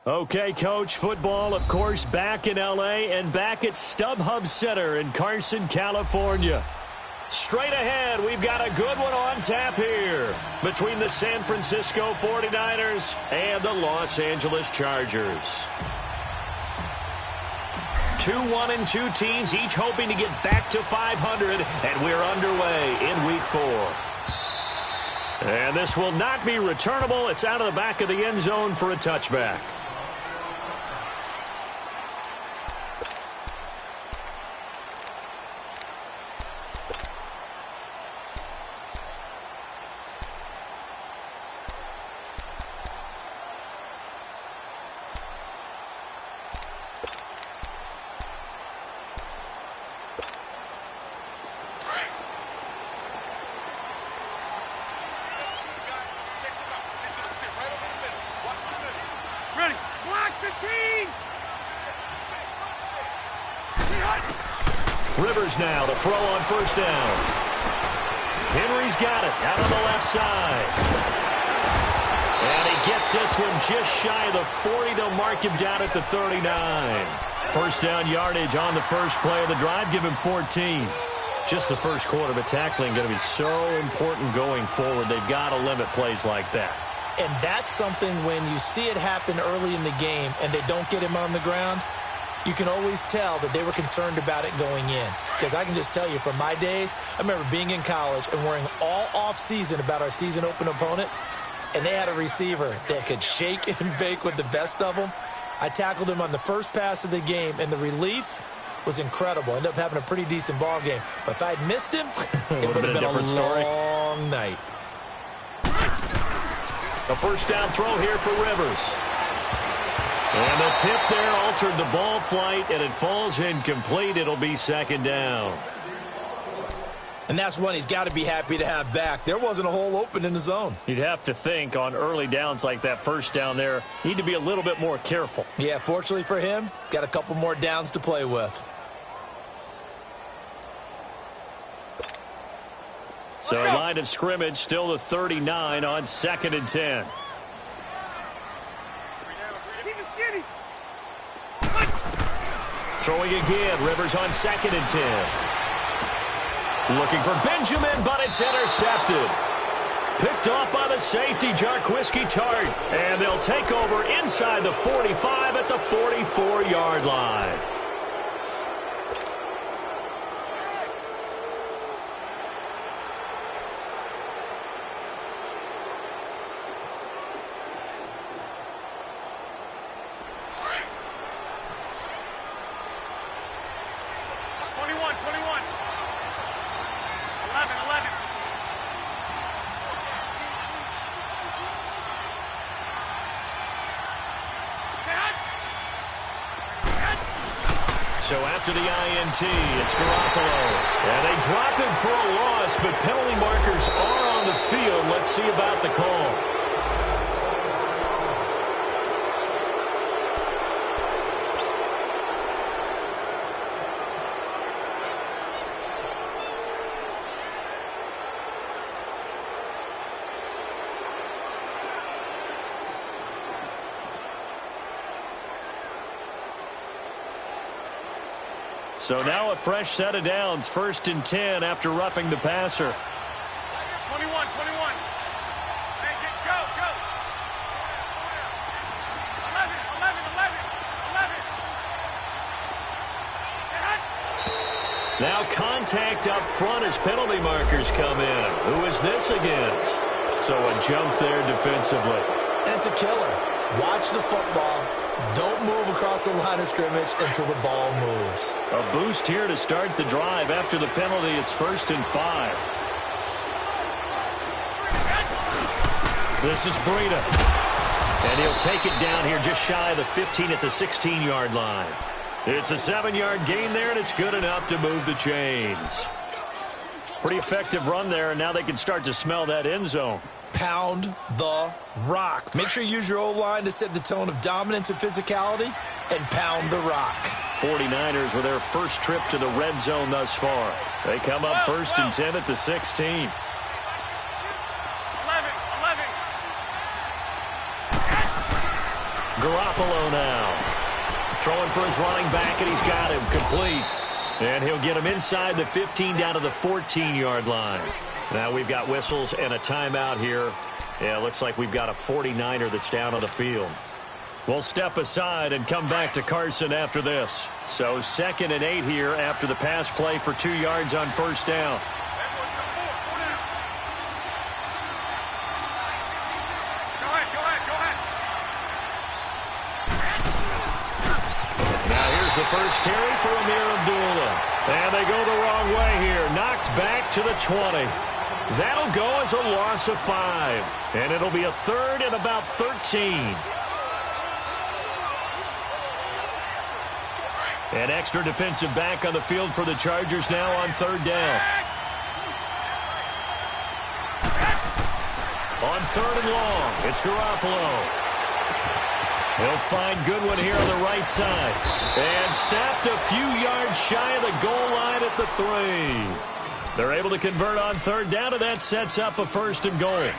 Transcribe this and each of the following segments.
Okay, Coach, football, of course, back in L.A. and back at StubHub Center in Carson, California. Straight ahead, we've got a good one on tap here between the San Francisco 49ers and the Los Angeles Chargers. 2-1-2 teams, each hoping to get back to 500, and we're underway in Week 4. And this will not be returnable. It's out of the back of the end zone for a touchback. Rivers now to throw on first down. Henry's got it out on the left side. And he gets this one just shy of the 40. They'll mark him down at the 39. First down yardage on the first play of the drive. Give him 14. Just the first quarter, but tackling going to be so important going forward. They've got to limit plays like that. And that's something when you see it happen early in the game and they don't get him on the ground, you can always tell that they were concerned about it going in. Because I can just tell you from my days, I remember being in college and worrying all off-season about our season open opponent, and they had a receiver that could shake and bake with the best of them. I tackled him on the first pass of the game, and the relief was incredible. Ended up having a pretty decent ball game. But if I'd missed him, it would have been a long night. A first down throw here for Rivers. And the tip there altered the ball flight, and it falls incomplete. It'll be second down. And that's one he's got to be happy to have back. There wasn't a hole open in the zone. You'd have to think on early downs like that first down there, need to be a little bit more careful. Yeah, fortunately for him, got a couple more downs to play with. So line of scrimmage, still the 39 on 2nd and 10. Throwing again, Rivers on 2nd and 10. Looking for Benjamin, but it's intercepted. Picked off by the safety, Jarquiski Tart. And they'll take over inside the 45 at the 44-yard line. So after the INT, it's Garoppolo. And they drop him for a loss, but penalty markers are on the field. Let's see about the call. So now a fresh set of downs, 1st and 10 after roughing the passer. 21. Hey, go. 11. Now contact up front as penalty markers come in. Who is this against? So a jump there defensively. And it's a killer. Watch the football. Don't move across the line of scrimmage until the ball moves. A boost here to start the drive. After the penalty, it's 1st and 5. This is Breida. And he'll take it down here just shy of the 15 at the 16-yard line. It's a 7-yard gain there, and it's good enough to move the chains. Pretty effective run there, and now they can start to smell that end zone. Pound the rock. Make sure you use your O-line to set the tone of dominance and physicality, and pound the rock. 49ers with their first trip to the red zone thus far. They come up 1st and 10 at the 16. 11. Garoppolo now. Throwing for his running back, and he's got him complete. And he'll get him inside the 15 down to the 14-yard line. Now we've got whistles and a timeout here. Yeah, it looks like we've got a 49er that's down on the field. We'll step aside and come back to Carson after this. So 2nd and 8 here after the pass play for 2 yards on first down. The first carry for Amir Abdullah. And they go the wrong way here. Knocked back to the 20. That'll go as a loss of 5. And it'll be a 3rd and about 13. An extra defensive back on the field for the Chargers now on 3rd down. On 3rd and long, it's Garoppolo. He'll find Goodwin here on the right side. And snapped a few yards shy of the goal line at the 3. They're able to convert on 3rd down, and that sets up a 1st and goal.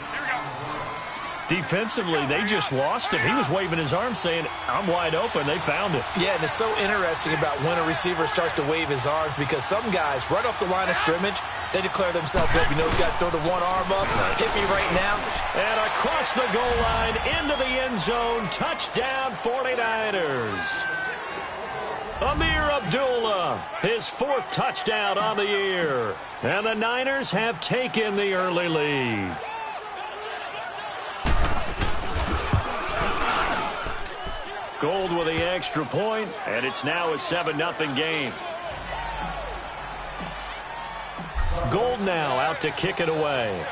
Defensively, they just lost him. He was waving his arms saying, I'm wide open. They found it. Yeah, and it's so interesting about when a receiver starts to wave his arms because some guys, right off the line of scrimmage, they declare themselves open. Those guys throw the one arm up, hit me right now. And across the goal line, into the end zone, touchdown 49ers. Amir Abdullah, his 4th touchdown on the year. And the Niners have taken the early lead. Gold with the extra point, and it's now a 7-0 game. Gold now out to kick it away.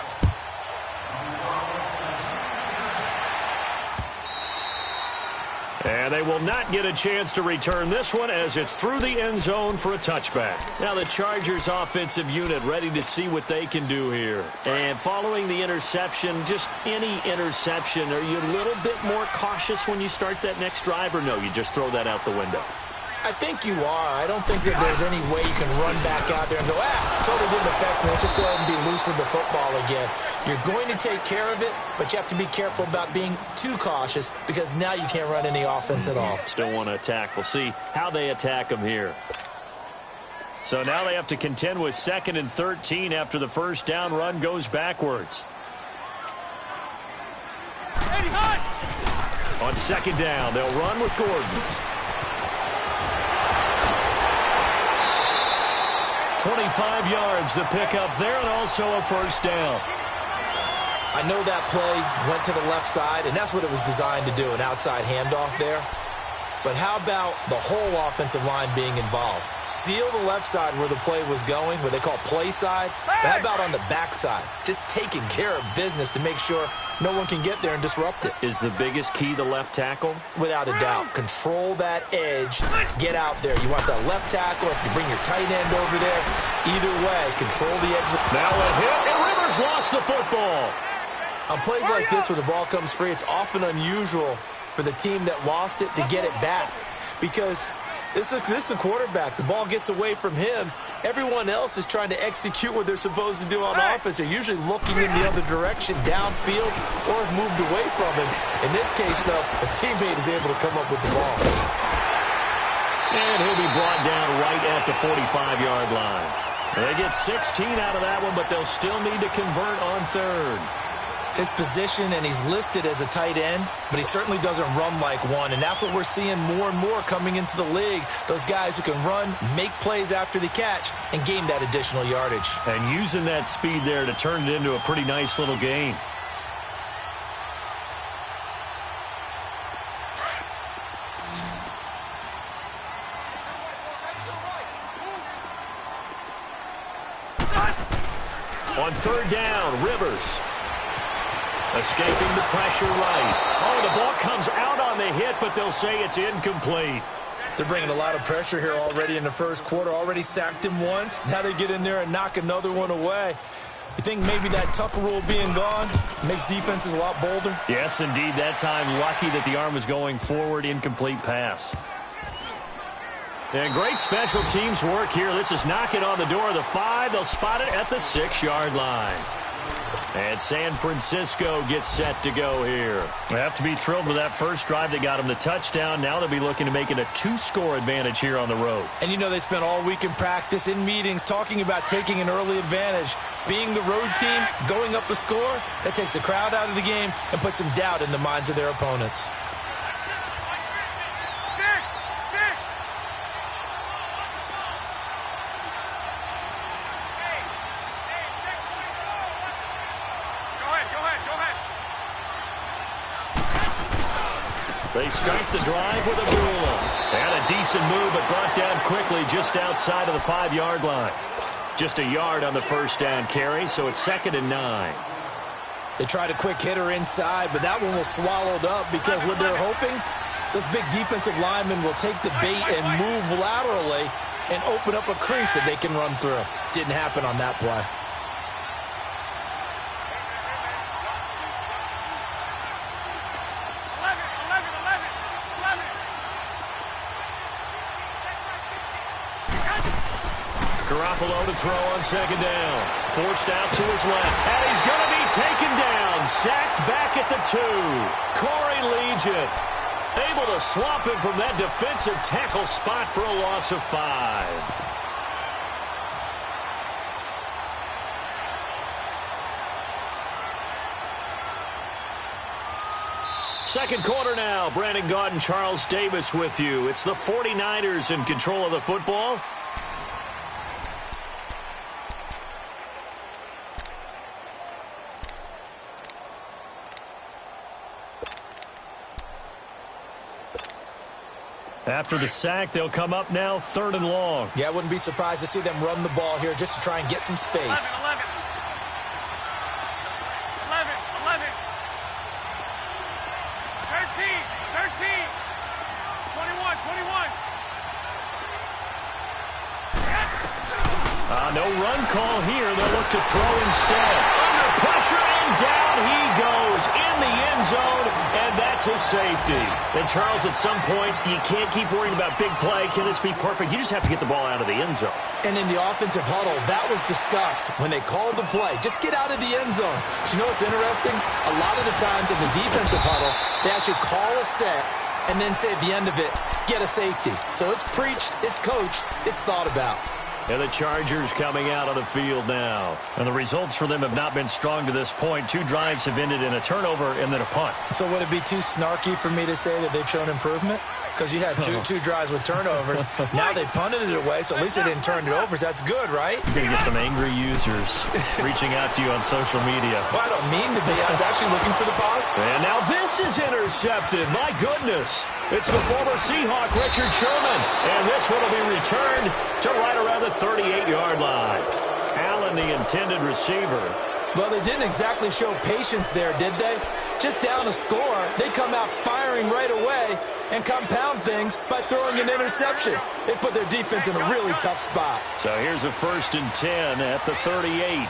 And they will not get a chance to return this one as it's through the end zone for a touchback. Now the Chargers offensive unit ready to see what they can do here. And following the interception, just any interception, are you a little bit more cautious when you start that next drive, or no, you just throw that out the window? I think you are. I don't think that there's any way you can run back out there and go, totally didn't affect me. Let's just go ahead and be loose with the football again. You're going to take care of it, but you have to be careful about being too cautious because now you can't run any offense at all. Still want to attack. We'll see how they attack them here. So now they have to contend with 2nd and 13 after the first down run goes backwards. On 2nd down, they'll run with Gordon. 25 yards to pick up there, and also a first down. I know that play went to the left side, and that's what it was designed to do, an outside handoff there. But how about the whole offensive line being involved? Seal the left side where the play was going, what they call play side. But how about on the back side? Just taking care of business to make sure no one can get there and disrupt it. Is the biggest key the left tackle? Without a doubt. Control that edge. Get out there. You want that left tackle. If you bring your tight end over there, either way, control the edge. Now a hit, and Rivers lost the football. On plays like this where the ball comes free, it's often unusual for the team that lost it to get it back because this is the quarterback. The ball gets away from him. Everyone else is trying to execute what they're supposed to do on offense. They're usually looking in the other direction, downfield, or have moved away from him. In this case, though, a teammate is able to come up with the ball. And he'll be brought down right at the 45-yard line. They get 16 out of that one, but they'll still need to convert on 3rd. His position, and he's listed as a tight end, but he certainly doesn't run like one, and that's what we're seeing more and more coming into the league. Those guys who can run, make plays after the catch, and gain that additional yardage. And using that speed there to turn it into a pretty nice little gain. On 3rd down, Rivers. Escaping the pressure right. Oh, the ball comes out on the hit, but they'll say it's incomplete. They're bringing a lot of pressure here already in the first quarter. Already sacked him once. Now they get in there and knock another one away. You think maybe that Tucker rule being gone makes defenses a lot bolder? Yes, indeed. That time, lucky that the arm was going forward. Incomplete pass. And great special teams work here. This is knocking on the door of the 5. They'll spot it at the 6-yard line. And San Francisco gets set to go here. They have to be thrilled with that first drive that got them the touchdown. Now they'll be looking to make it a 2-score advantage here on the road. And you know they spent all week in practice, in meetings, talking about taking an early advantage. Being the road team, going up a score, that takes the crowd out of the game and puts some doubt in the minds of their opponents. They start the drive with Abdullah. And a decent move, but brought down quickly just outside of the 5-yard line. Just a yard on the first down carry, so it's 2nd and 9. They tried a quick hitter inside, but that one was swallowed up because what they're hoping, those big defensive linemen will take the bait and move laterally and open up a crease that they can run through. Didn't happen on that play. Garoppolo to throw on 2nd down. Forced out to his left. And he's going to be taken down. Sacked back at the 2. Corey Legion able to swap him from that defensive tackle spot for a loss of 5. Second quarter now. Brandon Gaudin and Charles Davis with you. It's the 49ers in control of the football. After the sack, they'll come up now 3rd and long. Yeah, I wouldn't be surprised to see them run the ball here just to try and get some space. 11. 13. 21. No run call here. They'll look to throw instead. Under pressure, and down he goes in the end zone, and that's a safety. And Charles, at some point, you can't keep worrying about big play. Can this be perfect? You just have to get the ball out of the end zone. And in the offensive huddle, that was discussed when they called the play. Just get out of the end zone. But you know what's interesting? A lot of the times in the defensive huddle, they actually call a set and then say at the end of it, get a safety. So it's preached, it's coached, it's thought about. And the Chargers coming out on the field now. And the results for them have not been strong to this point. 2 drives have ended in a turnover and then a punt. So would it be too snarky for me to say that they've shown improvement? Because you had two drives with turnovers. Now they punted it away, so at least they didn't turn it over. So that's good, right? You're going to get some angry users reaching out to you on social media. Well, I don't mean to be. I was actually looking for the pod. And now this is intercepted. My goodness. It's the former Seahawk, Richard Sherman. And this one will be returned to right around the 38-yard line. Allen, the intended receiver. Well, they didn't exactly show patience there, did they? Just down a score, they come out firing right away and compound things by throwing an interception. They put their defense in a really tough spot. So here's a 1st and 10 at the 38.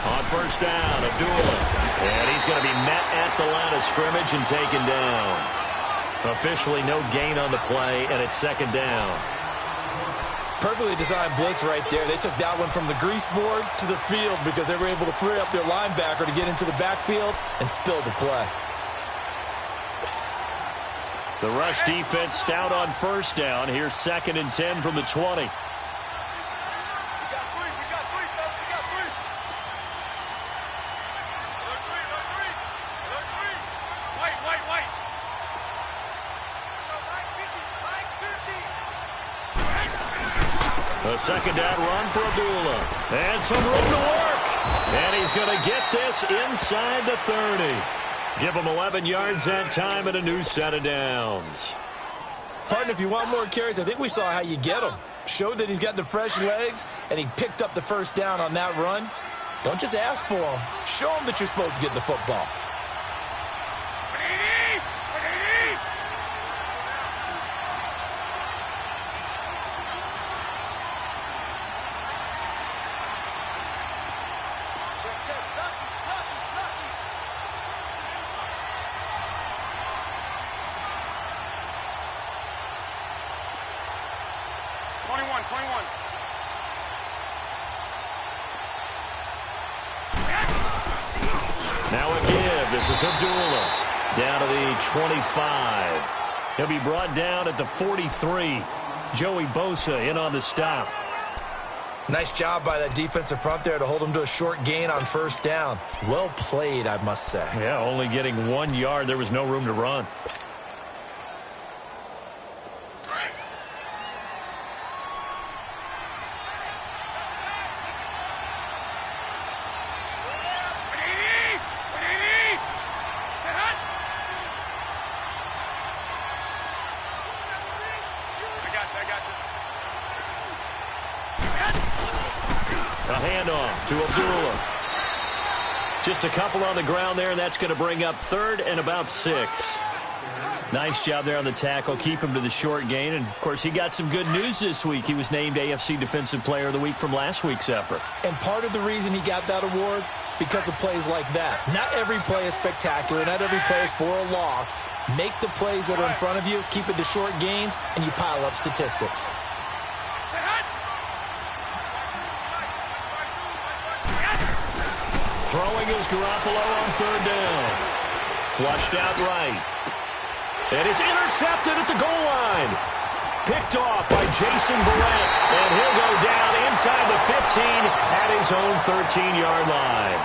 On 1st down, Abdullah. And he's going to be met at the line of scrimmage and taken down. Officially no gain on the play, and it's 2nd down. Perfectly designed blitz right there. They took that one from the grease board to the field because they were able to free up their linebacker to get into the backfield and spill the play. The rush defense stout on 1st down. Here's 2nd and 10 from the 20. A 2nd down run for Abdullah. And some room to work. And he's going to get this inside the 30. Give him 11 yards that time and a new set of downs. Partner, if you want more carries, I think we saw how you get them. Showed that he's got the fresh legs, and he picked up the 1st down on that run. Don't just ask for them. Show them that you're supposed to get the football. 21. Now a give. This is Abdullah. Down to the 25. He'll be brought down at the 43. Joey Bosa in on the stop. Nice job by that defensive front there to hold him to a short gain on first down. Well played, I must say. Yeah, only getting 1 yard. There was no room to run. A handoff to Abdullah. Just a couple on the ground there, and that's going to bring up 3rd and about 6. Nice job there on the tackle. Keep him to the short gain. And, of course, he got some good news this week. He was named AFC Defensive Player of the Week from last week's effort. And part of the reason he got that award, because of plays like that. Not every play is spectacular. Not every play is for a loss. Make the plays that are in front of you, keep it to short gains, and you pile up statistics. Throwing is Garoppolo on 3rd down. Flushed out right. And it's intercepted at the goal line. Picked off by Jason Barrett. And he'll go down inside the 15 at his own 13-yard line.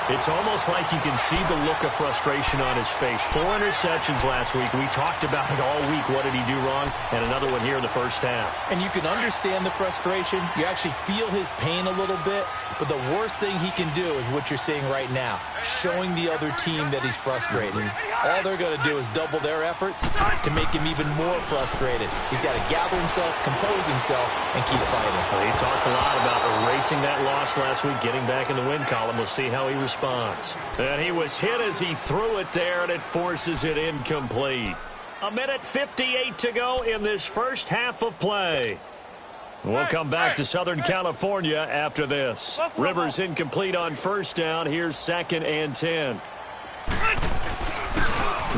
It's almost like you can see the look of frustration on his face. 4 interceptions last week. We talked about it all week. What did he do wrong? And another one here in the first half. And you can understand the frustration. You actually feel his pain a little bit. But the worst thing he can do is what you're seeing right now, showing the other team that he's frustrated. All they're going to do is double their efforts to make him even more frustrated. He's got to gather himself, compose himself, and keep fighting. Well, he talked a lot about erasing that loss last week, getting back in the win column. We'll see how he responds. And he was hit as he threw it there, and it forces it incomplete. 1:58 to go in this first half of play. We'll come back to Southern California after this. Rivers incomplete on first down. Here's 2nd and 10.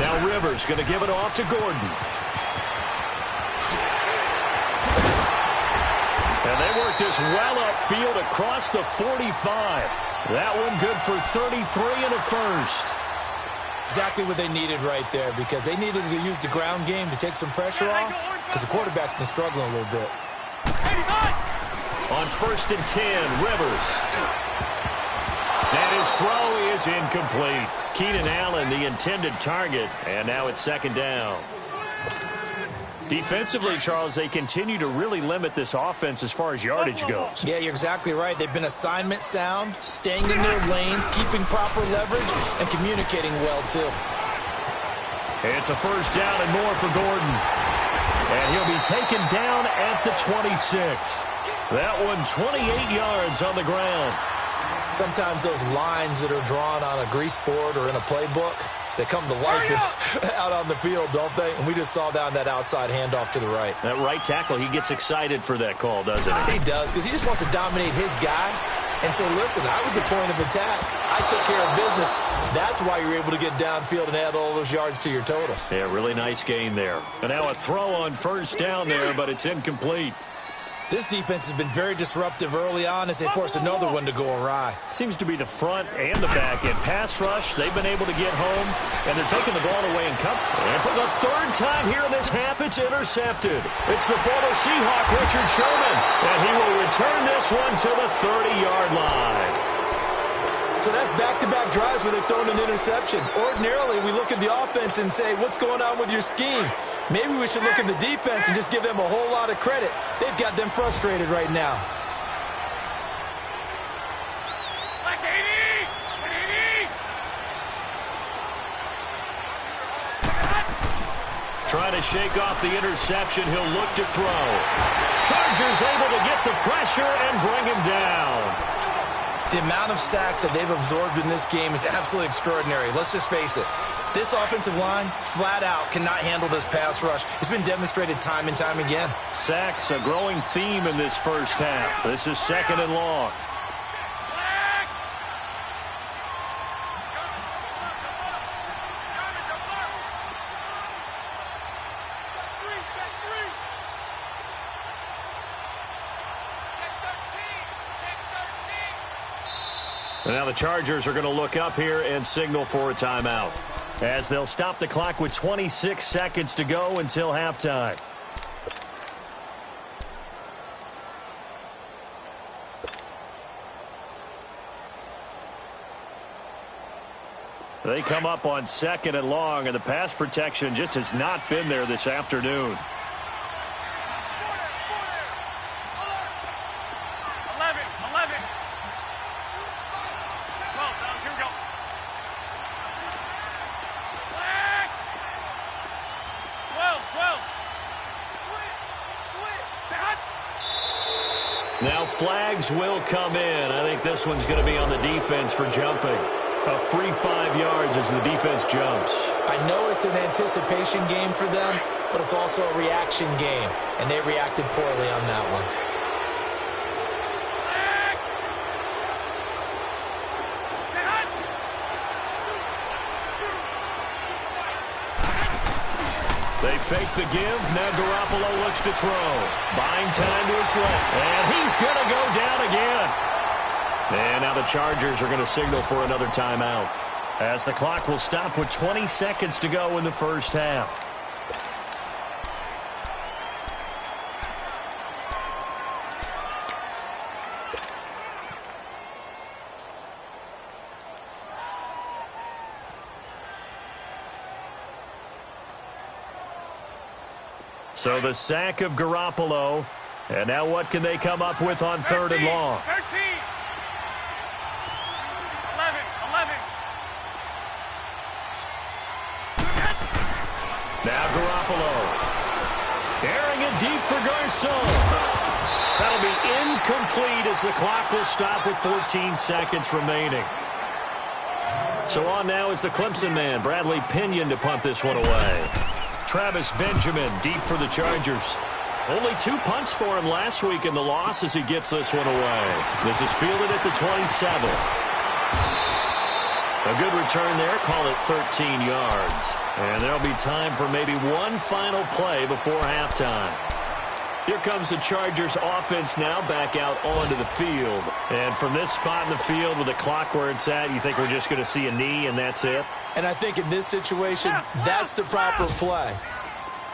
Now Rivers going to give it off to Gordon. And they work this well upfield across the 45. That one good for 33 and a first. Exactly what they needed right there, because they needed to use the ground game to take some pressure off, because the quarterback's been struggling a little bit. On 1st and 10, Rivers. And his throw is incomplete. Keenan Allen, the intended target, and now it's 2nd down. Defensively, Charles, they continue to really limit this offense as far as yardage goes. Yeah, you're exactly right. They've been assignment sound, staying in their lanes, keeping proper leverage, and communicating well, too. It's a first down and more for Gordon. And he'll be taken down at the 26. That one 28 yards on the ground. Sometimes those lines that are drawn on a grease board or in a playbook, they come to life out on the field, don't they? And we just saw down that outside handoff to the right. That right tackle, he gets excited for that call, doesn't he? He does, because he just wants to dominate his guy and say, listen, I was the point of attack. I took care of business. That's why you're able to get downfield and add all those yards to your total. Yeah, really nice gain there. And now a throw on first down there, but it's incomplete. This defense has been very disruptive early on as they force another one to go awry. Seems to be the front and the back end. Pass rush, they've been able to get home, and they're taking the ball away and come. And for the 3rd time here in this half, it's intercepted. It's the former Seahawk, Richard Sherman, and he will return this one to the 30-yard line. So that's back-to-back drives where they've thrown an interception. Ordinarily, we look at the offense and say, what's going on with your scheme? Maybe we should look at the defense and just give them a whole lot of credit. They've got them frustrated right now. Trying to shake off the interception. He'll look to throw. Chargers able to get the pressure and bring him down. The amount of sacks that they've absorbed in this game is absolutely extraordinary. Let's just face it. This offensive line, flat out, cannot handle this pass rush. It's been demonstrated time and time again. Sacks, a growing theme in this first half. This is 2nd and long. And now the Chargers are going to look up here and signal for a timeout, as they'll stop the clock with 26 seconds to go until halftime. They come up on 2nd and long, and the pass protection just has not been there this afternoon. 12. Now flags will come in. I think this one's going to be on the defense for jumping. A free 5 yards as the defense jumps. I know it's an anticipation game for them, but it's also a reaction game, and they reacted poorly on that one. They fake the give. Now Garoppolo looks to throw. Buying time to his left. And he's going to go down again. And now the Chargers are going to signal for another timeout, as the clock will stop with 20 seconds to go in the first half. So the sack of Garoppolo. And now what can they come up with on 3rd and long? 13. 11. Now Garoppolo. Airing it deep for Garcon. That'll be incomplete as the clock will stop with 14 seconds remaining. So on now is the Clemson man, Bradley Pinion, to punt this one away. Travis Benjamin deep for the Chargers. Only 2 punts for him last week in the loss as he gets this one away. This is fielded at the 27. A good return there, call it 13 yards. And there'll be time for maybe one final play before halftime. Here comes the Chargers offense now back out onto the field. And from this spot in the field with the clock where it's at, you think we're just going to see a knee and that's it? And I think in this situation, that's the proper play.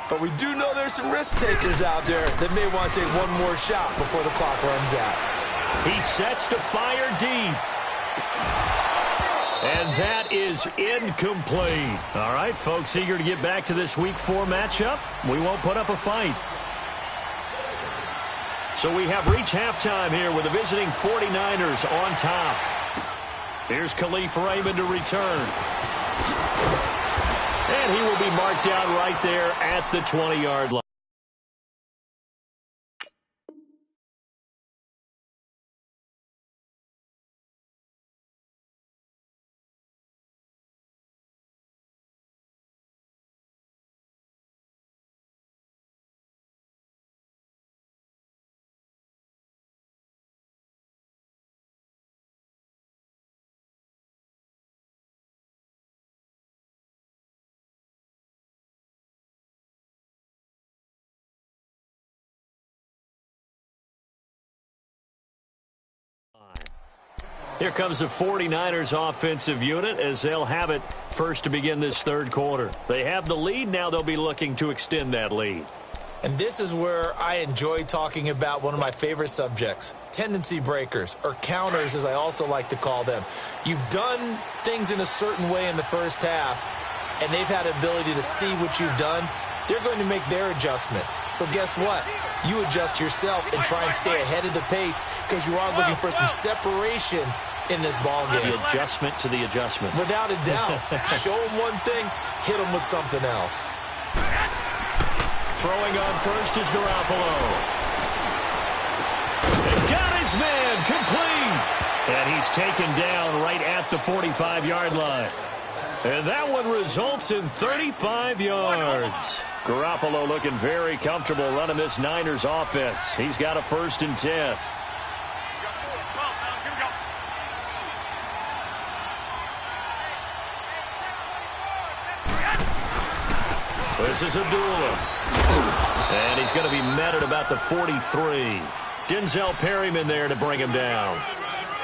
But we do know there's some risk takers out there that may want to take one more shot before the clock runs out. He sets to fire deep. And that is incomplete. All right, folks, eager to get back to this Week 4 matchup. We won't put up a fight. So we have reached halftime here with the visiting 49ers on top. Here's Khalif Raymond to return. And he will be marked down right there at the 20-yard line. Here comes the 49ers offensive unit as they'll have it first to begin this 3rd quarter. They have the lead. Now they'll be looking to extend that lead. And this is where I enjoy talking about one of my favorite subjects, tendency breakers, or counters as I also like to call them. You've done things in a certain way in the first half, and they've had the ability to see what you've done. They're going to make their adjustments. So guess what? You adjust yourself and try and stay ahead of the pace because you are looking for some separation in this ball game. The adjustment to the adjustment. Without a doubt. Show them one thing, hit them with something else. Throwing on first is Garoppolo. And got his man complete. And he's taken down right at the 45-yard line. And that one results in 35 yards. Garoppolo looking very comfortable running this Niners offense. He's got a 1st and 10. This is Abdullah. And he's going to be met at about the 43. Denzel Perryman there to bring him down.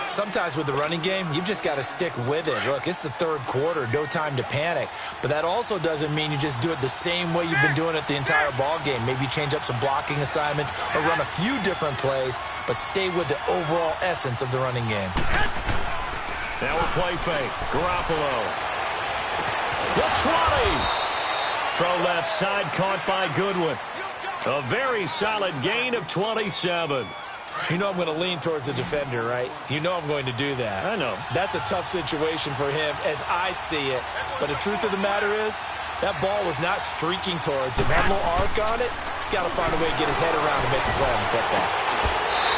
Sometimes with the running game, you've just got to stick with it. Look, it's the third quarter, no time to panic. But that also doesn't mean you just do it the same way you've been doing it the entire ball game. Maybe change up some blocking assignments or run a few different plays, but stay with the overall essence of the running game. Now a play fake. Garoppolo. The 20. Throw left side, caught by Goodwin. A very solid gain of 27. You know I'm going to lean towards the defender, right? You know I'm going to do that. I know. That's a tough situation for him as I see it. But the truth of the matter is, that ball was not streaking towards him. That little arc on it, he's got to find a way to get his head around and make the play on the football.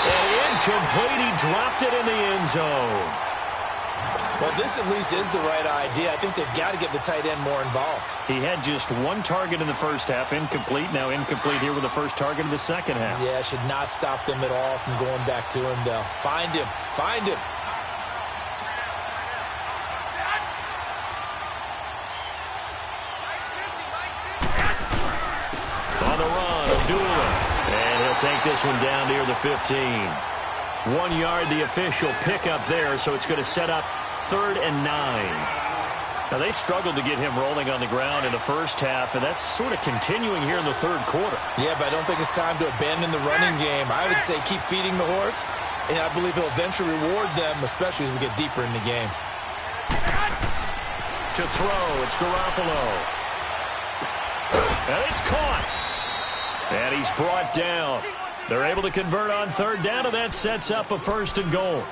And incomplete. He dropped it in the end zone. Well, this at least is the right idea. I think they've got to get the tight end more involved. He had just one target in the first half, incomplete. Now incomplete here with the first target of the second half. Yeah, should not stop them at all from going back to him, though. Find him. Find him. On the run, Abdullah. And he'll take this one down near the 15. 1 yard, the official pickup there, so it's going to set up 3rd and 9. Now, they struggled to get him rolling on the ground in the first half, and that's sort of continuing here in the third quarter. Yeah, but I don't think it's time to abandon the running game. I would say keep feeding the horse, and I believe he'll eventually reward them, especially as we get deeper in the game. To throw, it's Garoppolo. And it's caught. And he's brought down. They're able to convert on 3rd down, and that sets up a 1st and goal.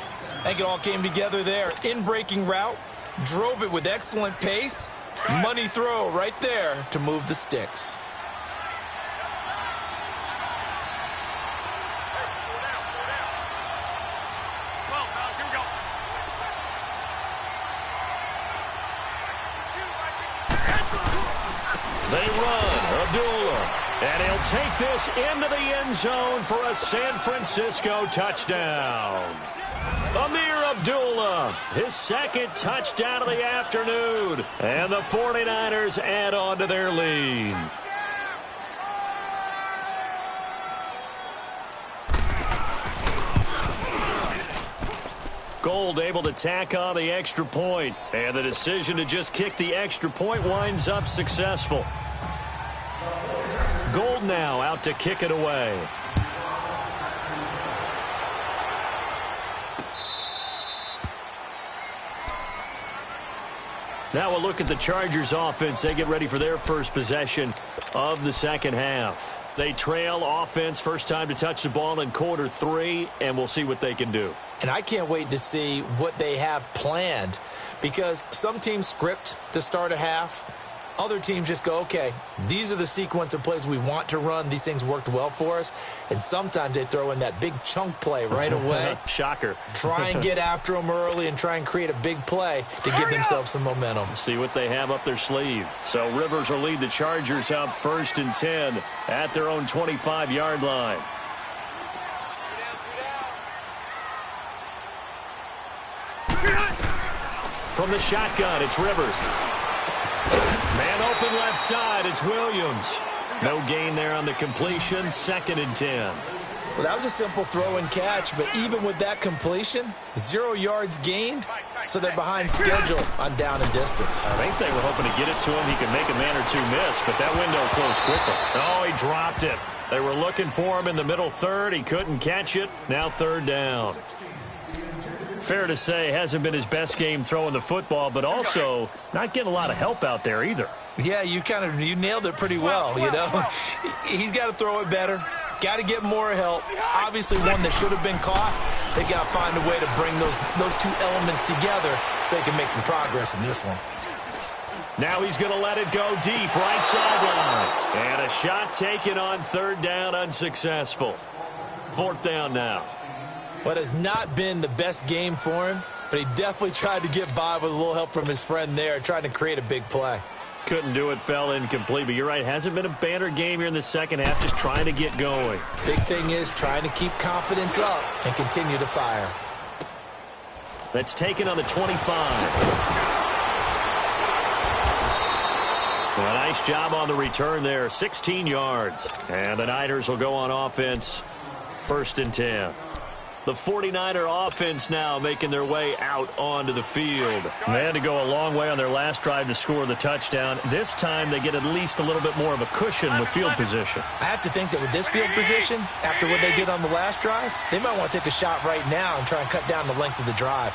I think it all came together there. In-breaking route, drove it with excellent pace. Money throw right there to move the sticks. They run, Abdullah. And he'll take this into the end zone for a San Francisco touchdown. Amir Abdullah, his 2nd touchdown of the afternoon. And the 49ers add on to their lead. Gold able to tack on the extra point. And the decision to just kick the extra point winds up successful. Gold now out to kick it away. Now we'll look at the Chargers offense. They get ready for their first possession of the second half. They trail offense, first time to touch the ball in quarter 3, and we'll see what they can do. And I can't wait to see what they have planned, because some teams script to start a half. Other teams just go, okay, these are the sequence of plays we want to run. These things worked well for us. And sometimes they throw in that big chunk play right away. Shocker. Try and get after them early and try and create a big play to give themselves some momentum. See what they have up their sleeve. So Rivers will lead the Chargers up 1st and 10 at their own 25-yard line. From the shotgun, it's Rivers. Man open left side, it's Williams. No gain there on the completion, 2nd and 10. Well, that was a simple throw and catch, but even with that completion, 0 yards gained, so they're behind schedule on down and distance. I think they were hoping to get it to him. He could make a man or two miss, but that window closed quickly. Oh, he dropped it. They were looking for him in the middle third. He couldn't catch it. Now 3rd down. Fair to say, hasn't been his best game throwing the football, but also not getting a lot of help out there either. Yeah, you nailed it pretty well, you know. He's got to throw it better. Got to get more help. Obviously, one that should have been caught. They've got to find a way to bring those 2 elements together so they can make some progress in this one. Now he's going to let it go deep, right sideline. And a shot taken on 3rd down, unsuccessful. 4th down now. What has not been the best game for him, but he definitely tried to get by with a little help from his friend there, trying to create a big play. Couldn't do it, fell incomplete, but you're right, hasn't been a banner game here in the second half, just trying to get going. Big thing is trying to keep confidence up and continue to fire. That's taken on the 25. Well, nice job on the return there, 16 yards. And the Niners will go on offense, 1st and 10. The 49er offense now making their way out onto the field. They had to go a long way on their last drive to score the touchdown. This time they get at least a little bit more of a cushion with field position. I have to think that with this field position, after what they did on the last drive, they might want to take a shot right now and try and cut down the length of the drive.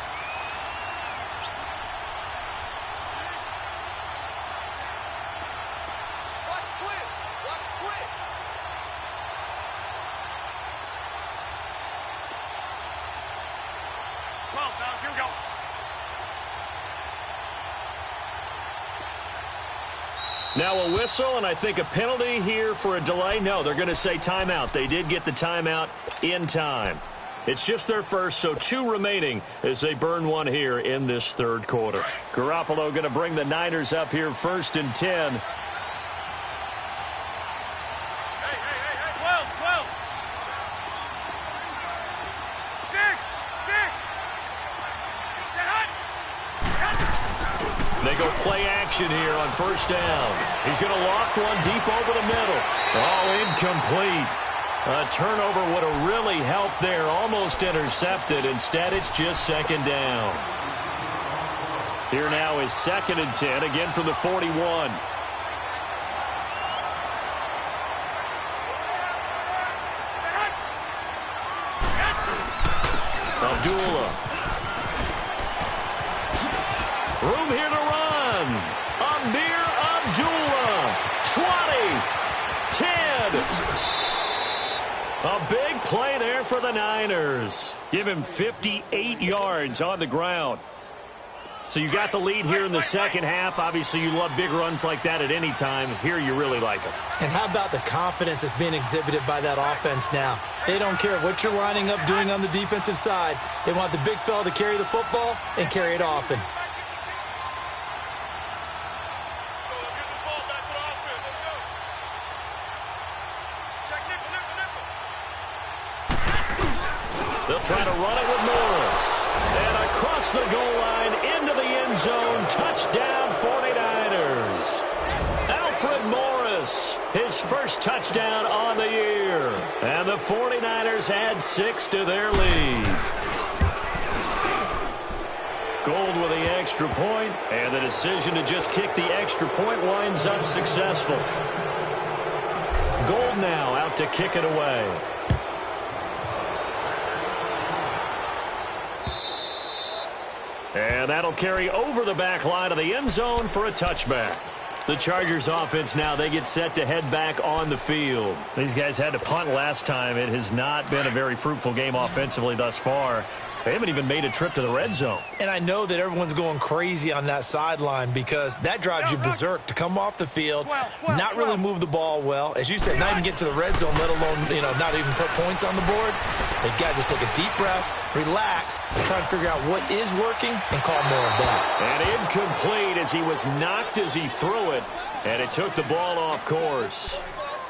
Now a whistle, and I think a penalty here for a delay. No, they're going to say timeout. They did get the timeout in time. It's just their first, so 2 remaining as they burn one here in this third quarter. Garoppolo going to bring the Niners up here 1st and 10. They go play action here on 1st down. He's going to loft one deep over the middle. Oh, incomplete. A turnover would have really helped there. Almost intercepted. Instead, it's just 2nd down. Here now is 2nd and 10, again from the 41. Abdullah. Room here to run. Amir Abdullah. 20. 10. A big play there for the Niners. Give him 58 yards on the ground. So you got the lead here in the second half. Obviously, you love big runs like that at any time. Here you really like them. And how about the confidence that's being exhibited by that offense now? They don't care what you're lining up doing on the defensive side. They want the big fella to carry the football and carry it often. They'll try to run it with Morris. And across the goal line into the end zone. Touchdown 49ers. Alfred Morris, his first touchdown on the year. And the 49ers add 6 to their lead. Gold with the extra point, and the decision to just kick the extra point winds up successful. Gold now out to kick it away. And that'll carry over the back line of the end zone for a touchback. The Chargers offense now, they get set to head back on the field. These guys had to punt last time. It has not been a very fruitful game offensively thus far. They haven't even made a trip to the red zone. And I know that everyone's going crazy on that sideline because that drives you berserk to come off the field, not really move the ball well. As you said, not even get to the red zone, let alone, not even put points on the board. They've got to just take a deep breath, relax, and try and figure out what is working and call more of that. And incomplete as he was knocked as he threw it, and it took the ball off course.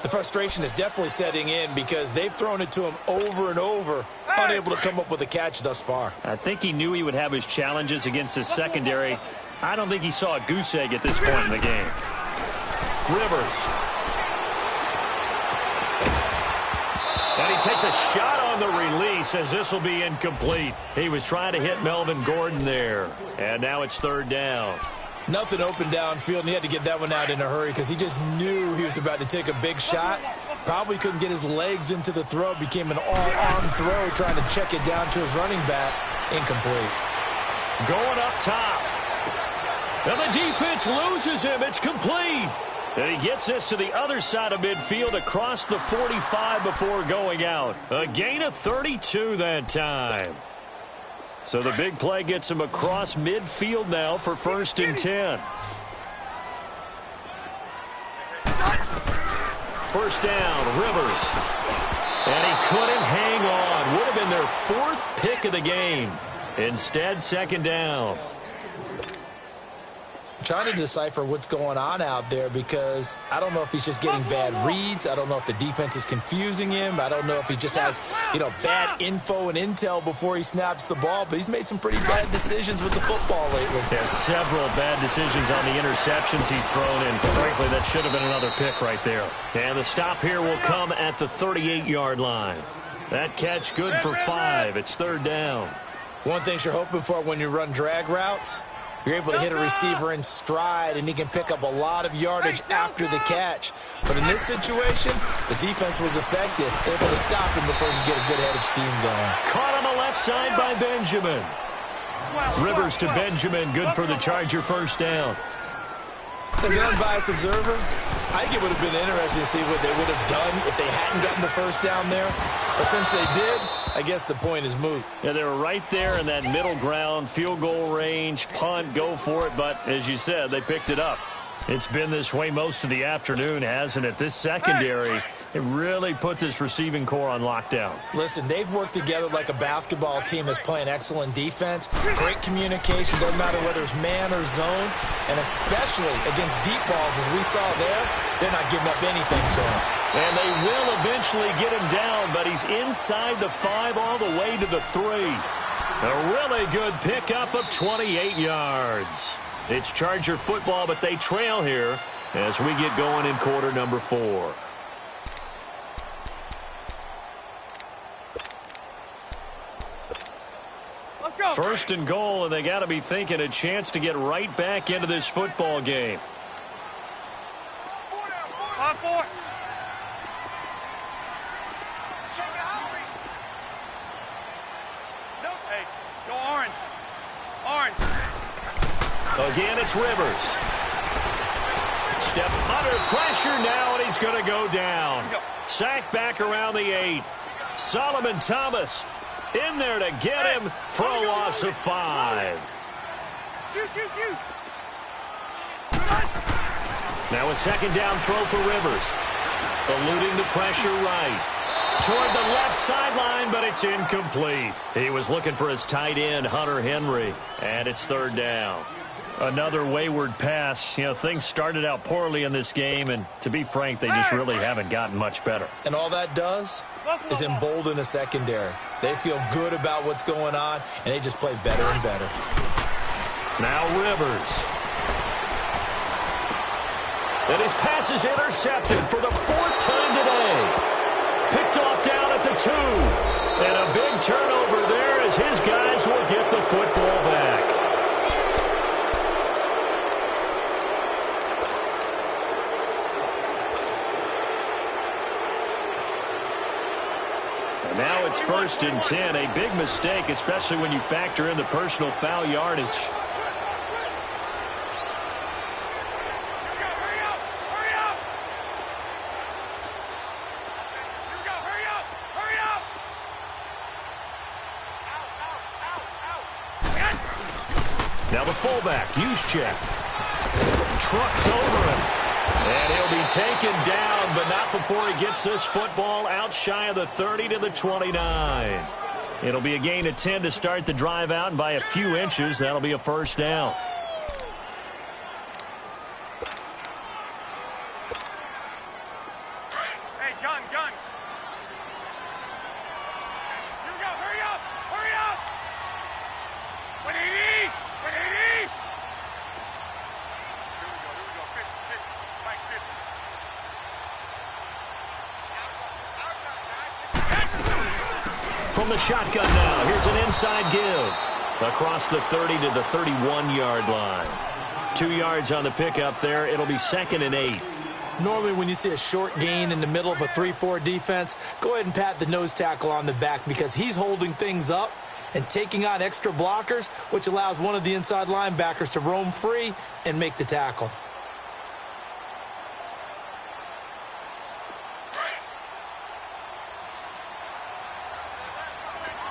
The frustration is definitely setting in because they've thrown it to him over and over, unable to come up with a catch thus far. I think he knew he would have his challenges against his secondary. I don't think he saw a goose egg at this point in the game. Rivers. And he takes a shot on the release as this will be incomplete. He was trying to hit Melvin Gordon there. And now it's 3rd down. Nothing open downfield, and he had to get that one out in a hurry because he just knew he was about to take a big shot. Probably couldn't get his legs into the throw. Became an all-arm throw trying to check it down to his running back. Incomplete. Going up top. And the defense loses him. It's complete. And he gets this to the other side of midfield across the 45 before going out. A gain of 32 that time. So the big play gets him across midfield now for 1st and 10. 1st down, Rivers. And he couldn't hang on. Would have been their 4th pick of the game. Instead, 2nd down. Trying to decipher what's going on out there because I don't know if he's just getting bad reads. I don't know if the defense is confusing him. I don't know if he just has, bad info and intel before he snaps the ball. But he's made some pretty bad decisions with the football lately. Yeah, several bad decisions on the interceptions he's thrown in. Frankly, that should have been another pick right there. And the stop here will come at the 38-yard line. That catch good for 5. It's third down. One thing you're hoping for when you run drag routes, you're able to hit a receiver in stride, and he can pick up a lot of yardage after the catch. But in this situation, the defense was effective, able to stop him before he could get a good head of steam going. Caught on the left side by Benjamin. Rivers to Benjamin, good for the Charger first down. As an unbiased observer, I think it would have been interesting to see what they would have done if they hadn't gotten the first down there. But since they did, I guess the point is moot. Yeah, they were right there in that middle ground, field goal range, punt, go for it. But as you said, they picked it up. It's been this way most of the afternoon, hasn't it? This secondary, it really put this receiving core on lockdown. Listen, they've worked together like a basketball team that's playing excellent defense. Great communication, doesn't matter whether it's man or zone. And especially against deep balls, as we saw there, they're not giving up anything to him. And they will eventually get him down, but he's inside the 5 all the way to the 3. A really good pickup of 28 yards. It's Charger football, but they trail here as we get going in quarter number 4. Let's go. First and goal, and they got to be thinking a chance to get right back into this football game. 5-4. Hey, go orange. Orange. Again, it's Rivers. Step under pressure now, and he's going to go down. Sacked back around the 8. Solomon Thomas in there to get him for a loss of 5. Now a second down throw for Rivers. Eluding the pressure right. Toward the left sideline, but it's incomplete. He was looking for his tight end, Hunter Henry, and it's third down. Another wayward pass. You know, things started out poorly in this game, and to be frank, they just really haven't gotten much better. And all that does is embolden a secondary. They feel good about what's going on, and they just play better and better. Now Rivers. And his pass is intercepted for the 4th time today. Picked off down at the 2. And a big turnover there as his guys will get the football back. And now it's 1st and 10. A big mistake, especially when you factor in the personal foul yardage. Now the fullback, Juszczyk, trucks over him. And he'll be taken down, but not before he gets this football out shy of the 30 to the 29. It'll be a gain of 10 to start the drive out, and by a few inches, that'll be a first down. Hey, gun. Here we go. Hurry up. 180. Here we go. 50. Mike 50. From the shotgun now, here's an inside give. Across the 30 to the 31-yard line. 2 yards on the pickup there. It'll be 2nd and 8. Normally when you see a short gain in the middle of a 3-4 defense, go ahead and pat the nose tackle on the back because he's holding things up and taking on extra blockers, which allows one of the inside linebackers to roam free and make the tackle.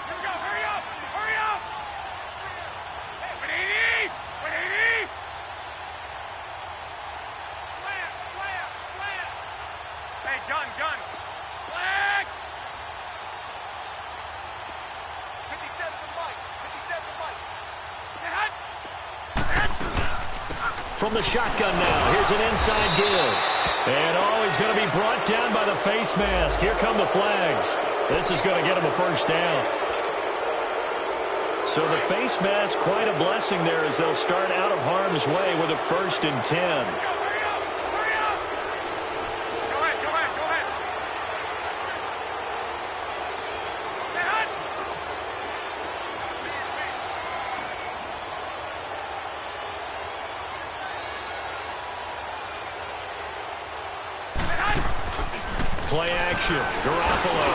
Here we go. Hurry up. 180. Slam. Hey, gun. Flag. 57 for Mike. From the shotgun now, here's an inside give. And he's going to be brought down by the face mask. Here come the flags. This is going to get him a first down. So the face mask, quite a blessing there as they'll start out of harm's way with a 1st and 10. Hurry up. Go ahead. Play action. Garoppolo.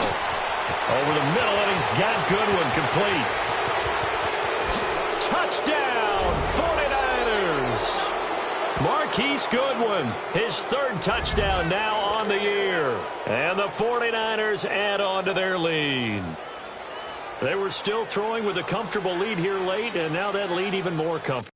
Over the middle, and he's got Goodwin complete. Touchdown, 49ers. Marquise Goodwin, his third touchdown now on the year. And the 49ers add on to their lead. They were still throwing with a comfortable lead here late, and now that lead even more comfortable.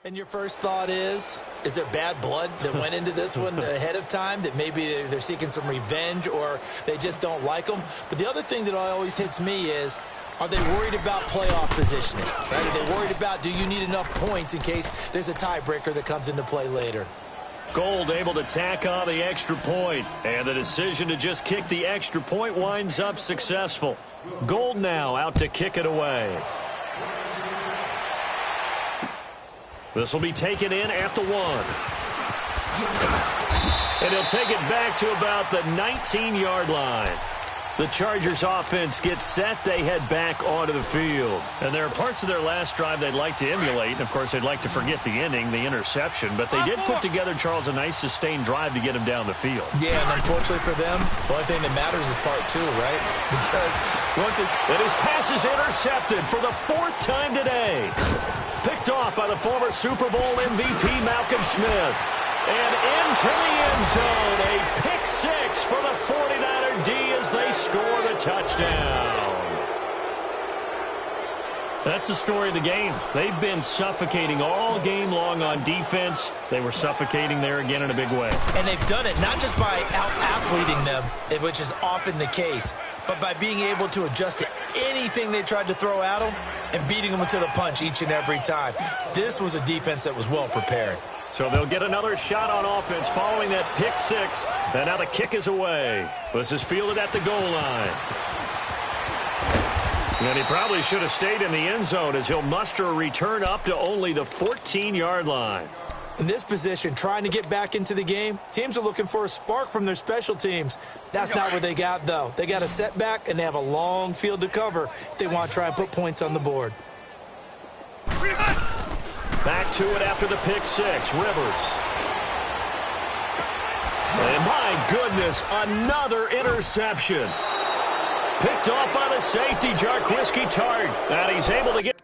And your first thought is there bad blood that went into this one ahead of time, that maybe they're seeking some revenge or they just don't like them? But the other thing that always hits me is, are they worried about playoff positioning? Right? Are they worried about, do you need enough points in case there's a tiebreaker that comes into play later? Gold able to tack on the extra point, and the decision to just kick the extra point winds up successful. Gold now out to kick it away. This will be taken in at the 1. And he'll take it back to about the 19-yard line. The Chargers offense gets set. They head back onto the field. And there are parts of their last drive they'd like to emulate. And, of course, they'd like to forget the ending, the interception. But they did put together, Charles, a nice sustained drive to get him down the field. Yeah, and unfortunately for them, the only thing that matters is part 2, right? Because once and his pass is intercepted for the 4th time today. Picked off by the former Super Bowl MVP Malcolm Smith. And into the end zone, a pick 6 for the 49er D as they score the touchdown. That's the story of the game. They've been suffocating all game long on defense. They were suffocating there again in a big way. And they've done it not just by out-athleting them, which is often the case, but by being able to adjust to anything they tried to throw at them and beating them to the punch each and every time. This was a defense that was well prepared. So they'll get another shot on offense following that pick 6. And now the kick is away. This is fielded at the goal line. And he probably should have stayed in the end zone as he'll muster a return up to only the 14-yard line. In this position, trying to get back into the game, teams are looking for a spark from their special teams. That's not what they got, though. They got a setback, and they have a long field to cover if they want to try and put points on the board. Back to it after the pick 6, Rivers. And my goodness, another interception. Picked off by the safety, Jarquiski Tart. And he's able to get...